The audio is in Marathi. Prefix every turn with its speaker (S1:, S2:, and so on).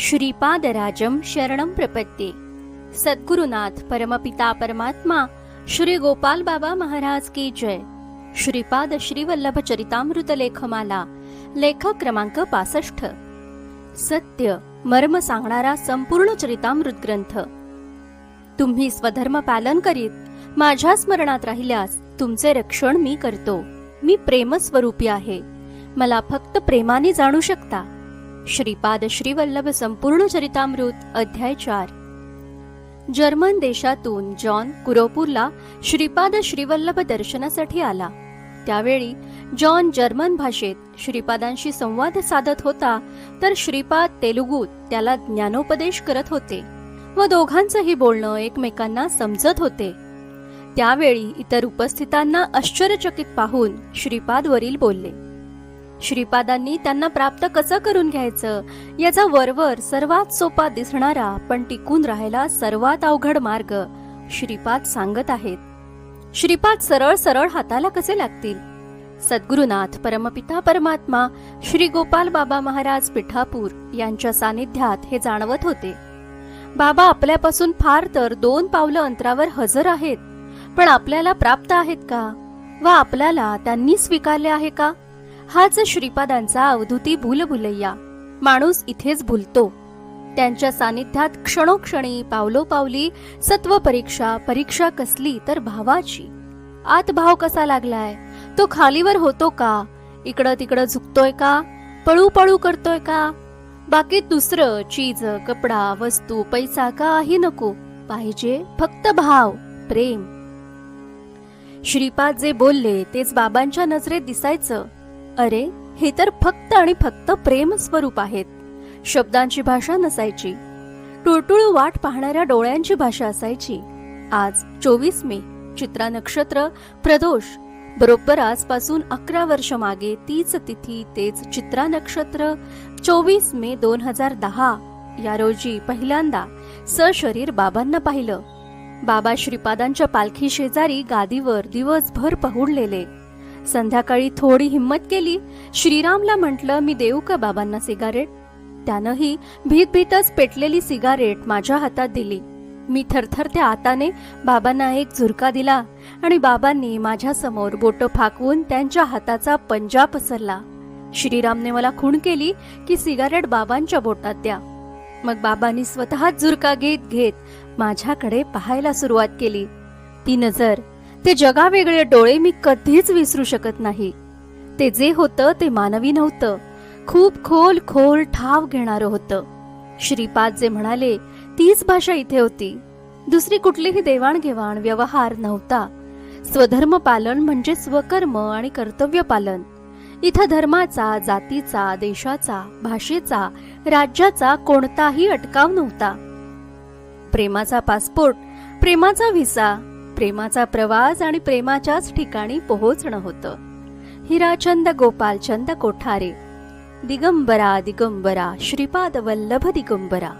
S1: श्रीपादराजम शरणं प्रपत्ये। सद्गुरुनाथ परमपिता परमात्मा श्री गोपाल बाबा महाराज की जय। श्रीपाद श्रीवल्लभ चरितामृत लेखमाला, लेखक क्रमांक 65। सत्य मर्म सांगणारा संपूर्ण चरितामृत ग्रंथ। तुम्ही स्वधर्म पालन करीत माझ्या स्मरणात राहिल्यास तुमचे रक्षण मी करतो। मी प्रेमस्वरूपी आहे, मला फक्त प्रेमाने जाणू शकता। श्रीपाद श्रीवल्लभ संपूर्ण चरितामृत अध्याय 4। जर्मन देशातून जॉन कुरोपूरला श्रीपाद श्रीवल्लभ दर्शनासाठी आला। त्यावेळी जॉन जर्मन भाषेत श्रीपादांशी संवाद साधत होता, तर श्रीपाद तेलुगूत त्याला ज्ञानोपदेश करत होते व दोघांचंही बोलणं एकमेकांना समजत होते। त्यावेळी इतर उपस्थितांना आश्चर्यचकित पाहून श्रीपाद वरील बोलले। श्रीपादांनी त्यांना प्राप्त कसं करून घ्यायचं याचा वरवर सर्वात सोपा दिसणारा पण टिकून राहायला सर्वात अवघड मार्ग श्रीपाद सांगत आहेत। श्रीपाद सरळ सरळ हाताला कसे लागतील? सद्गुरुनाथ परमपिता परमात्मा श्री गोपाल बाबा महाराज पिठापूर यांच्या सानिध्यात हे जाणवत होते। बाबा आपल्यापासून फार तर 2 पावलं अंतरावर हजर आहेत, पण आपल्याला प्राप्त आहेत का व आपल्याला त्यांनी स्वीकारले आहे का? हाच श्रीपादांचा अवधूती भूलभुलैया। माणूस इथेच भूलतो। त्यांच्या सानिध्यात क्षणोक्षणी पावलोपावली सत्व परीक्षा कसली तर भावाची। आत भाव कसा लागलाय? तो खालीवर होतो का? इकडं तिकडं झुकतोय का? पळू पळू करतोय का? बाकी दुसरं चीज, कपडा, वस्तू, पैसा काही नको, पाहिजे फक्त भाव, प्रेम। श्रीपाद जे बोलले तेच बाबांच्या नजरेत दिसायचं। अरे, हे तर फक्त आणि फक्त प्रेम स्वरूप आहेत। शब्दांची भाषा नसायची, टुळटुळू वाट पाहणाऱ्या डोळ्यांची भाषा असायची। आज 24 मे, चित्रा नक्षत्र, प्रदोष। बरोबर आजपासून 11 वर्ष मागे तीच तिथी, तेच चित्रा नक्षत्र, 24 मे 2010 या रोजी पहिल्यांदा सशरीर बाबांना पाहिलं। बाबा श्रीपादांच्या पालखी शेजारी गादीवर दिवसभर पहुडलेले। संध्याकाळी थोडी हिम्मत केली, श्रीरामला म्हटलं, मी देऊ का बाबांना सिगारेट? त्यानंही भीतभीतच पेटलेली सिगारेट माझ्या हातात दिली। मी थरथरत्या हाताने बाबांना एक झुरका दिला आणि बाबांनी माझ्या समोर बोटं फाकवून त्यांच्या हाताचा पंजा पसरला। श्रीरामने मला खूण केली की सिगारेट बाबांच्या बोटात द्या। मग बाबांनी स्वतःच झुरका घेत घेत माझ्याकडे पाहायला सुरुवात केली। ती नजर, ते जगावेगळे डोळे मी कधीच विसरू शकत नाही। ते जे होतं ते मानवी नव्हतं, खूप खोल खोल ठाव घेणारं होतं। श्रीपाद जे म्हणाले तीच भाषा इथे होती। दुसरी कुठलीही देवाणघेवाण व्यवहार नव्हता। स्वधर्म पालन म्हणजे स्वकर्म आणि कर्तव्य पालन। इथं धर्माचा, जातीचा, देशाचा, भाषेचा, राज्याचा कोणताही अटकाव नव्हता। प्रेमाचा पासपोर्ट, प्रेमाचा व्हिसा, प्रेमाचा प्रवास आणि प्रेमाच्याच ठिकाणी पोहोचणं होतं। हिराचंद गोपालचंद कोठारे। दिगंबरा दिगंबरा श्रीपाद वल्लभ दिगंबरा।